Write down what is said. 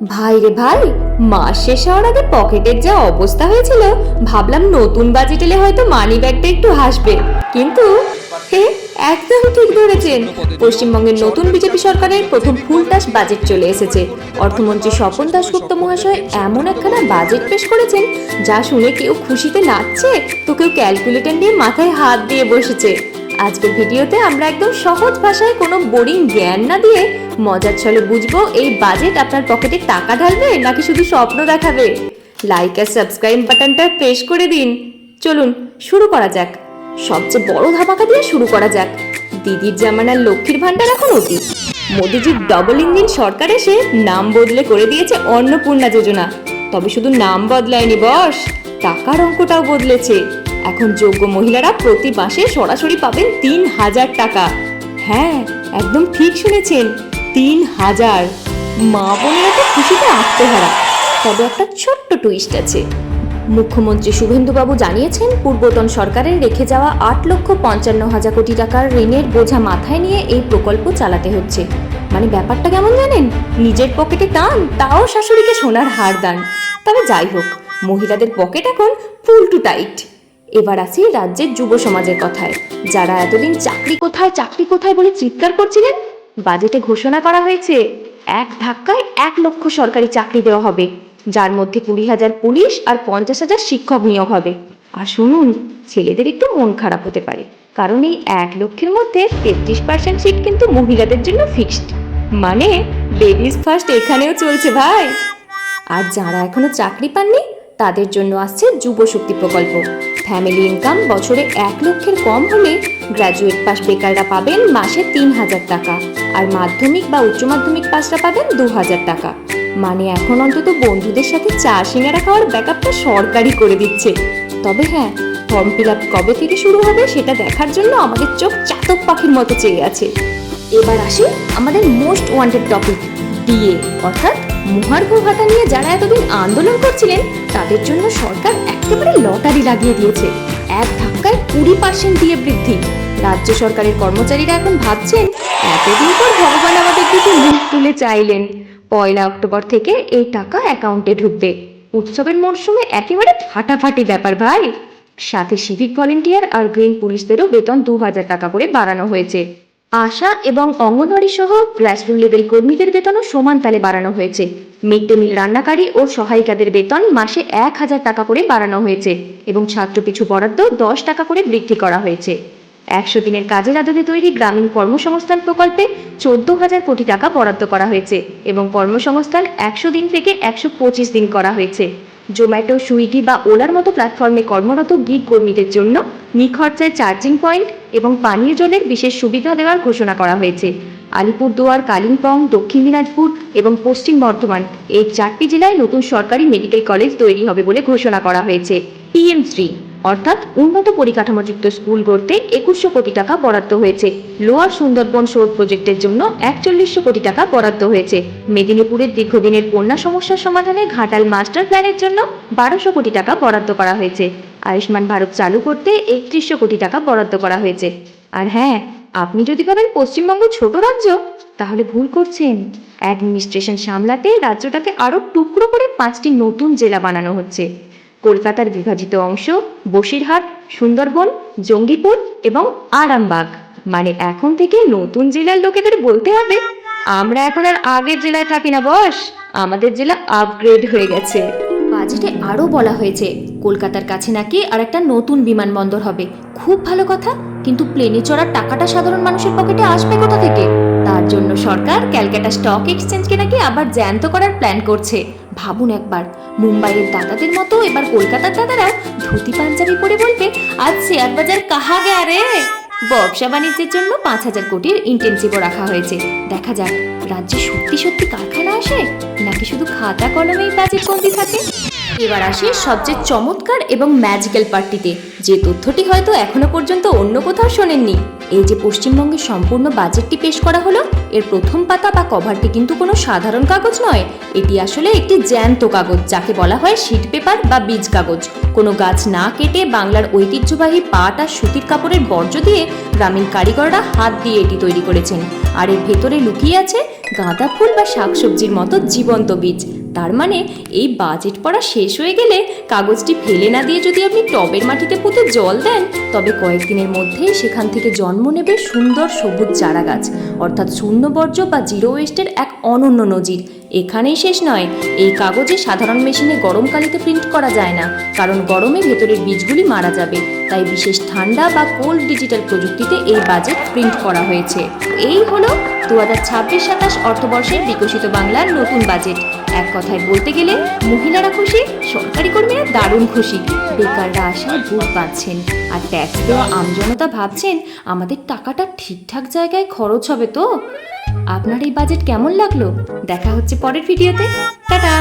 ভাই রে ভাই, মাস শেষ হওয়ার আগে পকেটের যা অবস্থা হয়েছিল, ভাবলাম নতুন বাজেট এলে হয়তো মানি ব্যাগটা একটু হাসবে, কিন্তু একদম ঠিক ধরেছেন। পশ্চিমবঙ্গের নতুন বিজেপি সরকারের প্রথম ফুল টাস বাজেট চলে এসেছে। অর্থমন্ত্রী স্বপন দাশগুপ্ত মহাশয় এমন একখানা বাজেট পেশ করেছেন, যা শুনে কেউ খুশিতে নাচছে, তো কেউ ক্যালকুলেটর নিয়ে মাথায় হাত দিয়ে বসেছে। আজকের ভিডিওতে আমরা একদম সহজ ভাষায়, কোনো বোরিং জ্ঞান না দিয়ে মজার ছলে বুঝবো এই বাজেট আপনার পকেটে টাকা ঢালবে নাকি শুধু স্বপ্ন দেখাবে। লাইক আর সাবস্ক্রাইব বাটনটা প্রেস করে দিন। চলুন শুরু করা যাক। সবচেয়ে বড় ধামাকা দিয়ে শুরু করা যাক। দিদির জামানার লক্ষ্মীর ভান্ডার এখন অতীত। মোদিজির ডবল ইঞ্জিন সরকার এসে নাম বদলে করে দিয়েছে অন্নপূর্ণা যোজনা। তবে শুধু নাম বদলায়নি বস, টাকার অঙ্কটাও বদলেছে। এখন যোগ্য মহিলারা প্রতি মাসে সরাসরি পাবেন ৩,০০০ টাকা। হ্যাঁ, একদম ঠিক শুনেছেন, ৩,০০০। মা বোনেরা তো খুশিতে আত্মহারা। তবে একটা ছোট্ট টুইস্ট আছে। মুখ্যমন্ত্রী শুভেন্দুবাবু জানিয়েছেন, পূর্বতন সরকারের রেখে যাওয়া ৮,৫৫,০০০ কোটি টাকার ঋণের বোঝা মাথায় নিয়ে এই প্রকল্প চালাতে হচ্ছে। মানে ব্যাপারটা কেমন জানেন? নিজের পকেটে টান, তাও শাশুড়িকে সোনার হার দান। তবে যাই হোক, মহিলাদের পকেট এখন ফুল টু টাইট। এবার আসি রাজ্যের যুব সমাজের কথায়। যারা এতদিন চাকরি কোথায় বলে চিৎকার করছিলেন, বাজেটে ঘোষণা করা হয়েছে এক ধাক্কায় ১,০০,০০০ সরকারি চাকরি দেওয়া হবে, যার মধ্যে ২০,০০০ পুলিশ আর ৫০,০০০ শিক্ষক নিয়োগ হবে। আর শুনুন, ছেলেদের একটু মন খারাপ হতে পারে, কারণ এই ১,০০,০০০ মধ্যে ৩৩% সিট কিন্তু মহিলাদের জন্য ফিক্সড। মানে লেডিস ফার্স্ট এখানেও চলছে ভাই। আর যারা এখনো চাকরি পাননি, তাদের জন্য আসছে যুব শক্তি প্রকল্প। ফ্যামিলি ইনকাম বছরে ১,০০,০০০-এর কম হলে গ্র্যাজুয়েট পাস বেকাররা পাবেন মাসে ৩,০০০ টাকা, আর মাধ্যমিক বা উচ্চ মাধ্যমিক পাসরা পাবেন ২,০০০ টাকা। মানে এখন অন্তত বন্ধুদের সাথে চা সিঙ্গারা খাওয়ার ব্যাকআপটা সরকারই করে দিচ্ছে। তবে হ্যাঁ, ফর্ম ফিল আপ কবে থেকে শুরু হবে সেটা দেখার জন্য আমাদের চোখ চাতক পাখির মতো চেয়ে আছে। এবার আসি আমাদের মোস্ট ওয়ান্টেড টপিক, ডিএ অর্থাৎ মহার্ঘ ভাতা নিয়ে যারা এতদিন আন্দোলন করছিলেন, তাদের জন্য সরকার একেবারে লটারি লাগিয়ে দিয়েছে। এক ধাক্কায় 20% ডিএ বৃদ্ধি। রাজ্য সরকারের কর্মচারীরা এখন ভাবছেন, এতদিন পর ভগবান আমাদের দিকে মুখ তুলে চাইলেন। ১ অক্টোবর থেকে এই টাকা অ্যাকাউন্টে ঢুকবে। উৎসবের মরশুমে একেবারে ফাটাফাটি ব্যাপার ভাই। সাথে সিভিক ভলেন্টিয়ার আর গ্রিন পুলিশদেরও বেতন ২,০০০ টাকা করে বাড়ানো হয়েছে। আশা এবং অঙ্গনওয়াড়ি সহ গ্রাসরুট লেভেল কর্মীদের বেতনও সমান তালে বাড়ানো হয়েছে। মিড ডে মিল রান্নাকারী ও সহায়িকাদের বেতন মাসে ১,০০০ টাকা করে বাড়ানো হয়েছে এবং ছাত্রপিছু বরাদ্দ ১০ টাকা করে বৃদ্ধি করা হয়েছে। ১০০ দিনের কাজের আদলে তৈরি গ্রামীণ কর্মসংস্থান প্রকল্পে ১৪,০০০ কোটি টাকা বরাদ্দ করা হয়েছে এবং কর্মসংস্থান ১০০ দিন থেকে ১২৫ দিন করা হয়েছে। জোম্যাটো, সুইগি বা ওলার মতো প্ল্যাটফর্মে কর্মরত গিগ কর্মীদের জন্য নিখরচায় চার্জিং পয়েন্ট এবং পানীয় জলের বিশেষ সুবিধা দেওয়ার ঘোষণা করা হয়েছে। আলিপুরদুয়ার, কালিম্পং, দক্ষিণ দিনাজপুর এবং পশ্চিম বর্ধমান এই ৪টি জেলায় নতুন সরকারি মেডিকেল কলেজ তৈরি হবে বলে ঘোষণা করা হয়েছে। পিএম3 অর্থাৎ উন্নত পরিকাঠামোযুক্ত স্কুল গড়তে ২১০০ কোটি টাকা বরাদ্দ হয়েছে। লোয়ার সুন্দরবন সৌর প্রজেক্টের জন্য ৪১০০ কোটি টাকা বরাদ্দ হয়েছে। মেদিনীপুরের দীর্ঘদিনের বন্যা সমস্যার সমাধানে ঘাটাল মাস্টার প্ল্যানের জন্য ১২০০ কোটি টাকা বরাদ্দ করা হয়েছে। আয়ুষ্মান ভারত চালু করতে ৩১০০ কোটি টাকা বরাদ্দ করা হয়েছে। আর হ্যাঁ, আপনি যদি ভাবেন পশ্চিমবঙ্গ ছোট রাজ্য, তাহলে ভুল করছেন। অ্যাডমিনিস্ট্রেশন সামলাতে রাজ্যটাকে আরও টুকরো করে ৫টি নতুন জেলা বানানো হচ্ছে। কলকাতার বিভাজিত অংশ বসিরহাট, সুন্দরবন, জঙ্গিপুর এবং আরামবাগ। মানে এখন থেকে নতুন জেলার লোকেদের বলতে হবে, আমরা এখন আর আগের জেলায় থাকি না বস, আমাদের জেলা আপগ্রেড হয়ে গেছে। বাজেটে আরও বলা হয়েছে, কলকাতার কাছে নাকি আর একটা নতুন বিমানবন্দর হবে। খুব ভালো কথা, কিন্তু প্লেনে চড়ার টাকাটা সাধারণ মানুষের পকেটে আসবে কোথা থেকে? তার জন্য সরকার ক্যালকাটা স্টক এক্সচেঞ্জকে নাকি আবার জ্যান্ত করার প্ল্যান করছে। ভাবুন একবার, মুম্বাইয়ের দাদাদের মতো এবার কলকাতার দাদারাও ধুতি পাঞ্জাবি পরে বলবে, আজ শেয়ার বাজার কাহা গেয়া রে। ব্যবসা বাণিজ্যের জন্য ৫,০০০ কোটির ইন্টেন্সিভও রাখা হয়েছে। দেখা যাক রাজ্যে সত্যি সত্যি কারখানা আসে নাকি শুধু খাতা কলমেই বাজেট বন্দি থাকে। এবার আসি সবচেয়ে চমৎকার এবং ম্যাজিক্যাল পার্টিতে, যে তথ্যটি হয়তো এখনো পর্যন্ত অন্য কোথাও শোনেননি। এই যে পশ্চিমবঙ্গের সম্পূর্ণ বাজেটটি পেশ করা হলো, এর প্রথম পাতা বা কভারটি কিন্তু কোনো সাধারণ কাগজ নয়। এটি আসলে একটি জ্যান্ত কাগজ, যাকে বলা হয় শিট পেপার বা বীজ কাগজ। কোনো গাছ না কেটে বাংলার ঐতিহ্যবাহী পাট আর সুতির কাপড়ের বর্জ্য দিয়ে গ্রামীণ কারিগররা হাত দিয়ে এটি তৈরি করেছেন। আর এর ভেতরে লুকিয়ে আছে গাঁদা ফুল বা শাকসবজির মতো জীবন্ত বীজ। তার মানে এই বাজেট পড়া শেষ হয়ে গেলে কাগজটি ফেলে না দিয়ে যদি আপনি টবের মাটিতে পুঁতে জল দেন, তবে কয়েকদিনের মধ্যেই সেখান থেকে জন্ম নেবে সুন্দর সবুজ চারা গাছ, অর্থাৎ শূন্য বর্জ্য বা জিরো ওয়েস্টের এক অনন্য নজির। এখানেই শেষ নয়, এই কাগজে সাধারণ মেশিনে গরমকালিতে প্রিন্ট করা যায় না, কারণ গরমে ভেতরের বীজগুলি মারা যাবে। তাই বিশেষ ঠান্ডা বা কোল্ড ডিজিটাল প্রযুক্তিতে এই বাজেট প্রিন্ট করা হয়েছে। এই হলো 2026-27 অর্থবর্ষের বিকশিত বাংলার নতুন বাজেট। এক কথায় বলতে গেলে মহিলারা খুশি, সরকারি কর্মীরা দারুণ খুশি, বেকাররা আশায় বুক বাঁধছেন, আর ট্যাক্স দেওয়া আমজনতা ভাবছেন আমাদের টাকাটা ঠিকঠাক জায়গায় খরচ হবে তো। আপনার এই বাজেট কেমন লাগলো? দেখা হচ্ছে পরের ভিডিওতে। টাটা।